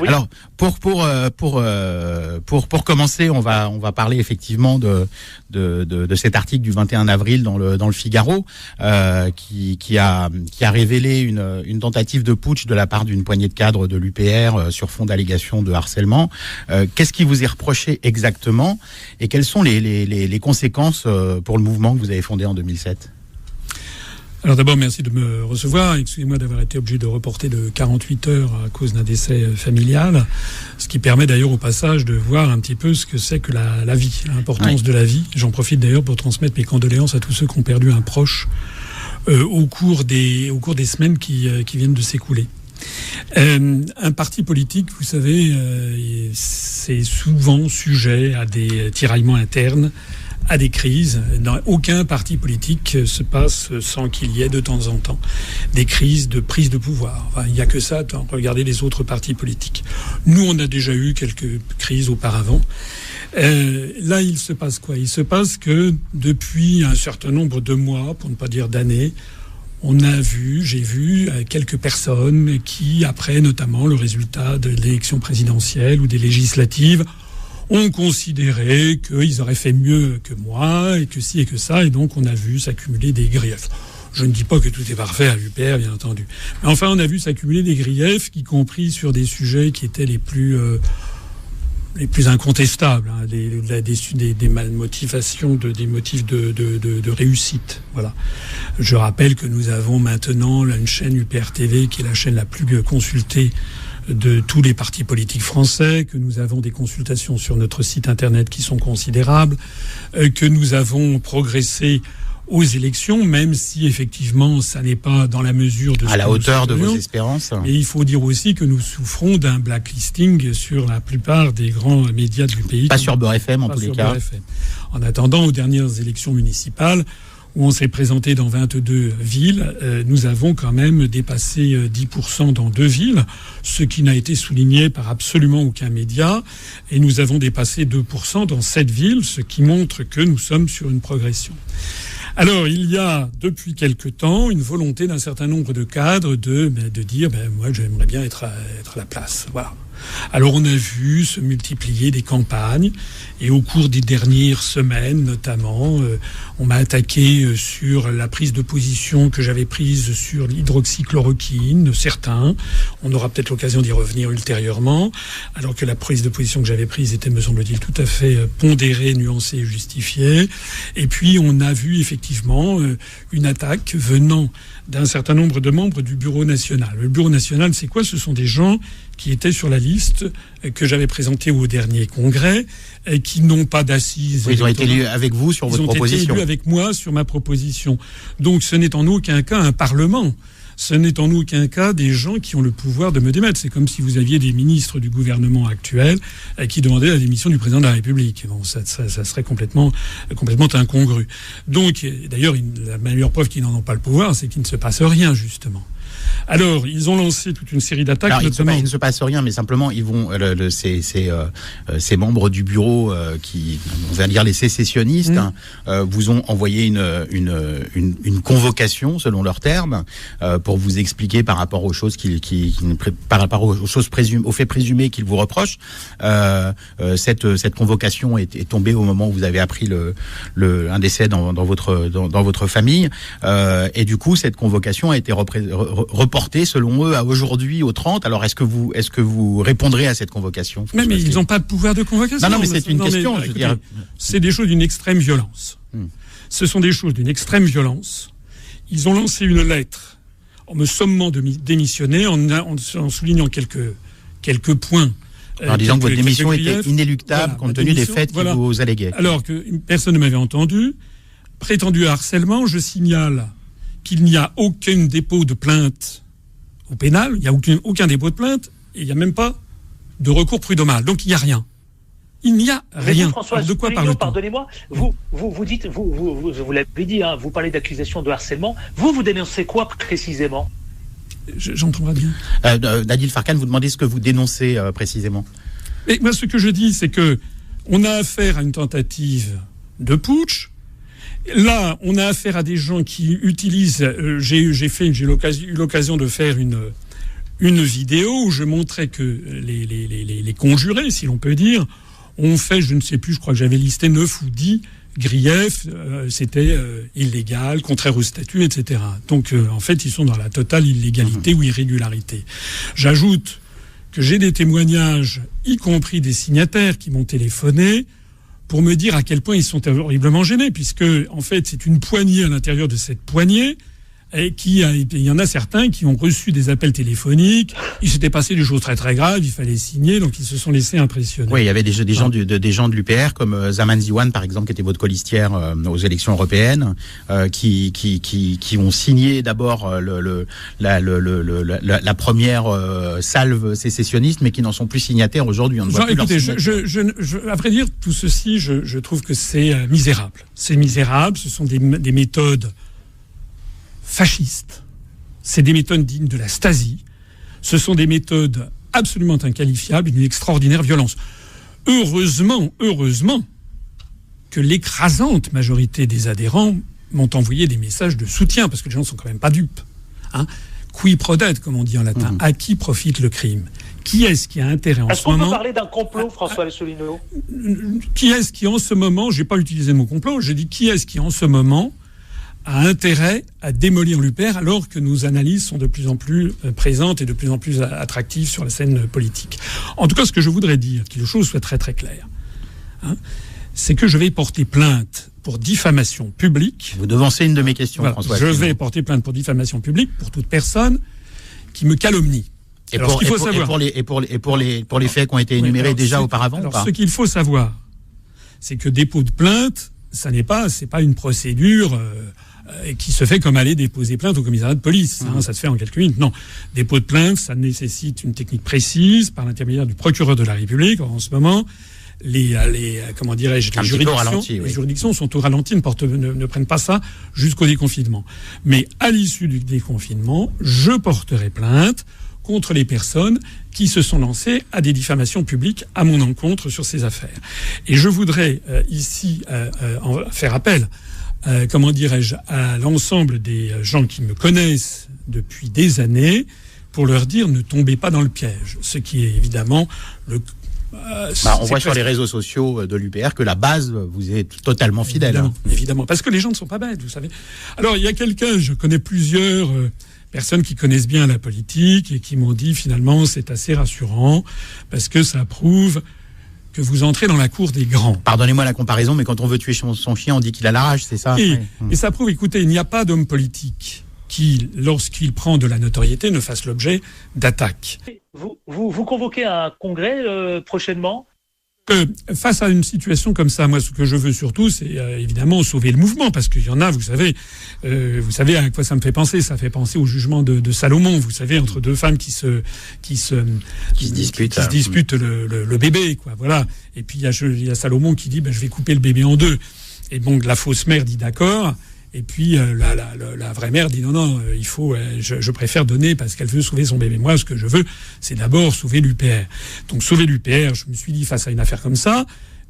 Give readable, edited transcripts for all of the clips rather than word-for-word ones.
Oui. Alors pour commencer, on va parler effectivement de cet article du 21 avril dans le Figaro qui a révélé une tentative de putsch de la part d'une poignée de cadres de l'UPR sur fond d'allégations de harcèlement. Qu'est-ce qui vous est reproché exactement et quelles sont les conséquences pour le mouvement que vous avez fondé en 2007 ? Alors d'abord, merci de me recevoir. Excusez-moi d'avoir été obligé de reporter de 48 heures à cause d'un décès familial, ce qui permet d'ailleurs au passage de voir un petit peu ce que c'est que la vie, l'importance de la vie. J'en profite d'ailleurs pour transmettre mes condoléances à tous ceux qui ont perdu un proche au cours des semaines qui viennent de s'écouler. Un parti politique, vous savez, c'est souvent sujet à des tiraillements internes, à des crises. Dans aucun parti politique se passe sans qu'il y ait de temps en temps des crises de prise de pouvoir. Enfin, il n'y a que ça, regardez les autres partis politiques. Nous, on a déjà eu quelques crises auparavant. Là, il se passe quoi ? Il se passe que depuis un certain nombre de mois, pour ne pas dire d'années, j'ai vu quelques personnes qui, après notamment le résultat de l'élection présidentielle ou des législatives, ont considéré qu'ils auraient fait mieux que moi, et que ci et que ça, et donc on a vu s'accumuler des griefs. Je ne dis pas que tout est parfait à l'UPR, bien entendu. Mais enfin, on a vu s'accumuler des griefs, y compris sur des sujets qui étaient les plus incontestables, hein, des malmotivations, des motifs de réussite. Voilà. Je rappelle que nous avons maintenant une chaîne UPR TV, qui est la chaîne la plus consultée de tous les partis politiques français, que nous avons des consultations sur notre site internet qui sont considérables, que nous avons progressé aux élections, même si effectivement ça n'est pas dans la mesure de ce à la hauteur de vos espérances. Mais il faut dire aussi que nous souffrons d'un blacklisting sur la plupart des grands médias du pays. Pas sur Beurre FM en tous les cas. En attendant, aux dernières élections municipales, où on s'est présenté dans 22 villes, nous avons quand même dépassé 10% dans 2 villes, ce qui n'a été souligné par absolument aucun média. Et nous avons dépassé 2% dans 7 villes, ce qui montre que nous sommes sur une progression. Alors, il y a, depuis quelque temps, une volonté d'un certain nombre de cadres de dire, moi, j'aimerais bien être à la place. Voilà. Alors, on a vu se multiplier des campagnes, et au cours des dernières semaines, notamment, on m'a attaqué sur la prise de position que j'avais prise sur l'hydroxychloroquine, certains. On aura peut-être l'occasion d'y revenir ultérieurement, alors que la prise de position que j'avais prise était, me semble-t-il, tout à fait pondérée, nuancée et justifiée. Et puis, on a vu effectivement une attaque venant d'un certain nombre de membres du Bureau national. Le Bureau national, c'est quoi ? Ce sont des gens qui étaient sur la liste que j'avais présentée au dernier congrès, et qui n'ont pas d'assises. Oui, ils ont été élus avec vous sur votre proposition. Ils ont été élus avec moi sur ma proposition. Donc ce n'est en aucun cas un parlement. Ce n'est en aucun cas des gens qui ont le pouvoir de me démettre. C'est comme si vous aviez des ministres du gouvernement actuel qui demandaient la démission du président de la République. Bon, ça serait complètement incongru. Donc, d'ailleurs, la meilleure preuve qu'ils n'en ont pas le pouvoir, c'est qu'il ne se passe rien, justement. Alors, ils ont lancé toute une série d'attaques. Alors, il ne se passe rien, mais simplement, ils vont ces membres du bureau on va dire les sécessionnistes, vous ont envoyé une convocation, selon leurs termes, pour vous expliquer par rapport aux choses par rapport aux choses aux faits présumés qu'ils vous reprochent. Cette convocation est tombée au moment où vous avez appris un décès dans votre famille, et du coup, cette convocation a été reportée selon eux à aujourd'hui au 30. Alors est-ce que vous répondrez à cette convocation ? Mais ils n'ont pas de pouvoir de convocation. Non, mais c'est une question. Je veux dire, c'est des choses d'une extrême violence. Ce sont des choses d'une extrême violence. Ils ont lancé une lettre en me sommant de démissionner, en soulignant quelques points. En disant que votre démission était inéluctable compte tenu des faits qui vous alléguaient. Alors que personne ne m'avait entendu. Prétendu harcèlement, je signale qu'il n'y a aucun dépôt de plainte au pénal, il n'y a aucun dépôt de plainte, et il n'y a même pas de recours prud'homal. Donc il n'y a rien. Il n'y a rien. François, de quoi parle-t-on ? Pardonnez-moi, vous dites, vous l'avez dit, hein, vous parlez d'accusations de harcèlement. Vous dénoncez quoi précisément ? J'entends pas bien. Adil Farkan, vous demandez ce que vous dénoncez précisément. Mais moi, ce que je dis, c'est que on a affaire à une tentative de putsch. Là, on a affaire à des gens qui utilisent. J'ai eu l'occasion de faire une vidéo où je montrais que les conjurés, si l'on peut dire, ont fait, je ne sais plus, je crois que j'avais listé 9 ou 10 griefs, c'était illégal, contraire au statut, etc. Donc, en fait, ils sont dans la totale illégalité ou irrégularité. J'ajoute que j'ai des témoignages, y compris des signataires qui m'ont téléphoné, pour me dire à quel point ils sont horriblement gênés, puisque, en fait, c'est une poignée à l'intérieur de cette poignée, et il y en a certains qui ont reçu des appels téléphoniques, il s'était passé des choses très très graves, il fallait signer, donc ils se sont laissés impressionner. Oui, il y avait des gens de l'UPR, comme Zaman Ziwan, par exemple, qui était votre colistière aux élections européennes, qui ont signé d'abord la première salve sécessionniste, mais qui n'en sont plus signataires aujourd'hui. On ne voit plus écoutez, à vrai dire, tout ceci, je trouve que c'est misérable. C'est misérable, ce sont des méthodes fascistes. C'est des méthodes dignes de la Stasi. Ce sont des méthodes absolument inqualifiables, d'une extraordinaire violence. Heureusement que l'écrasante majorité des adhérents m'ont envoyé des messages de soutien, parce que les gens ne sont quand même pas dupes. Qui prodet, comme on dit en latin. À qui profite le crime? Qui est-ce qui a intérêt en ce moment... Est-ce qu'on peut parler d'un complot, François Asselineau? Qui est-ce qui, en ce moment... Je n'ai pas utilisé le mot complot, j'ai dit qui est-ce qui, en ce moment, a intérêt à démolir l'UPR, alors que nos analyses sont de plus en plus présentes et de plus en plus attractives sur la scène politique. En tout cas, ce que je voudrais dire, que les choses soient très très claires, c'est que je vais porter plainte pour diffamation publique. Vous devancez une de mes questions, voilà, François. Je vais porter plainte pour diffamation publique pour toute personne qui me calomnie. Et pour les faits qui ont été énumérés déjà auparavant. Alors, ce qu'il faut savoir, c'est que dépôt de plainte, c'est pas une procédure qui se fait comme aller déposer plainte au commissariat de police. Ça se fait en quelques minutes. Non. Dépôt de plainte, ça nécessite une technique précise par l'intermédiaire du procureur de la République. En ce moment, les juridictions sont au ralenti, ne prennent pas ça jusqu'au déconfinement. Mais à l'issue du déconfinement, je porterai plainte contre les personnes qui se sont lancées à des diffamations publiques à mon encontre sur ces affaires. Et je voudrais ici faire appel, à l'ensemble des gens qui me connaissent depuis des années, pour leur dire ne tombez pas dans le piège. Ce qui est évidemment on voit sur les réseaux sociaux de l'UPR que la base vous est totalement fidèle. Évidemment, parce que les gens ne sont pas bêtes, vous savez. Alors il y a je connais plusieurs personnes qui connaissent bien la politique et qui m'ont dit finalement c'est assez rassurant parce que ça prouve que vous entrez dans la cour des grands. Pardonnez-moi la comparaison, mais quand on veut tuer son chien, on dit qu'il a la rage, c'est ça? Et ça prouve, écoutez, il n'y a pas d'homme politique qui, lorsqu'il prend de la notoriété, ne fasse l'objet d'attaques. Vous convoquez un congrès prochainement? Face à une situation comme ça, moi, ce que je veux surtout, c'est évidemment sauver le mouvement, parce qu'il y en a, vous savez à quoi ça me fait penser. Ça fait penser au jugement de Salomon, vous savez, entre deux femmes qui se disputent le bébé, quoi. Voilà. Et puis il y a Salomon qui dit, je vais couper le bébé en deux. Et donc la fausse mère dit d'accord. Et puis la vraie mère dit non, il faut, je préfère donner parce qu'elle veut sauver son bébé. Moi, ce que je veux, c'est d'abord sauver l'UPR. Donc sauver l'UPR, je me suis dit, face à une affaire comme ça,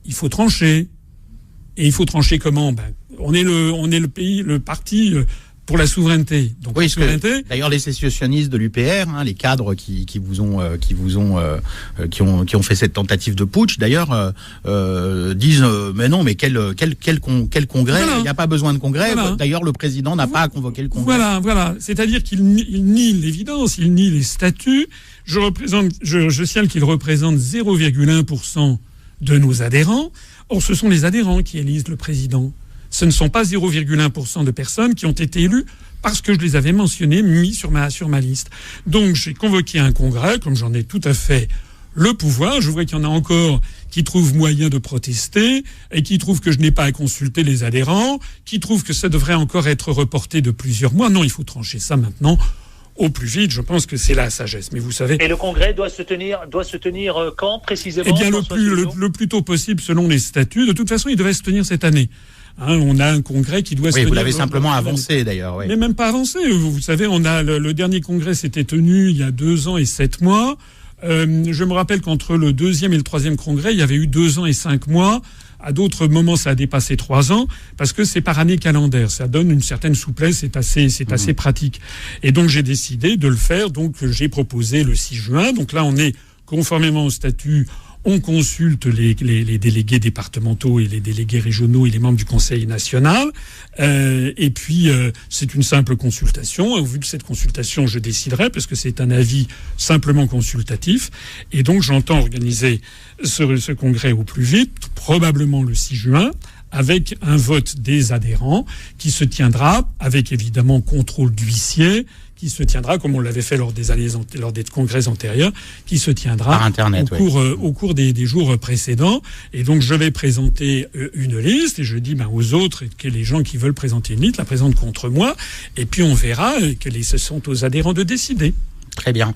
il faut trancher. Et il faut trancher comment? On est le parti pour la souveraineté. Donc oui, d'ailleurs les sécessionnistes de l'UPR, les cadres qui ont fait cette tentative de putsch, d'ailleurs disent mais quel congrès? Voilà. Il n'y a pas besoin de congrès. Voilà. D'ailleurs le président n'a pas à convoquer le congrès. Voilà. C'est-à-dire qu'il nie l'évidence, il nie les statuts. Je signale qu'il représente 0,1% de nos adhérents. Or ce sont les adhérents qui élisent le président. Ce ne sont pas 0,1% de personnes qui ont été élues parce que je les avais mentionnées, mis sur ma liste. Donc j'ai convoqué un congrès, comme j'en ai tout à fait le pouvoir. Je vois qu'il y en a encore qui trouvent moyen de protester et qui trouvent que je n'ai pas à consulter les adhérents, qui trouvent que ça devrait encore être reporté de plusieurs mois. Non, il faut trancher ça maintenant au plus vite. Je pense que c'est la sagesse. Mais vous savez... Et le congrès doit se tenir quand, précisément? Eh bien, le plus tôt possible, selon les statuts. De toute façon, il devait se tenir cette année. On a un congrès qui doit se tenir... Oui, vous l'avez simplement avancé, d'ailleurs. Oui. Mais même pas avancé. Vous savez, le dernier congrès s'était tenu il y a 2 ans et 7 mois. Je me rappelle qu'entre le 2e et le 3e congrès, il y avait eu 2 ans et 5 mois. À d'autres moments, ça a dépassé 3 ans, parce que c'est par année calendaire. Ça donne une certaine souplesse, c'est assez pratique. Et donc, j'ai décidé de le faire. Donc, j'ai proposé le 6 juin. Donc là, on est conformément au statut. On consulte les délégués départementaux et les délégués régionaux et les membres du Conseil national. Et puis, c'est une simple consultation. Au vu de cette consultation, je déciderai, parce que c'est un avis simplement consultatif. Et donc, j'entends organiser ce congrès au plus vite, probablement le 6 juin, avec un vote des adhérents qui se tiendra avec, évidemment, contrôle d'huissier, qui se tiendra, comme on l'avait fait lors des congrès antérieurs, qui se tiendra par Internet, au cours des jours précédents. Et donc, je vais présenter une liste, et je dis aux autres que les gens qui veulent présenter une liste la présentent contre moi, et puis on verra que ce sont aux adhérents de décider. Très bien.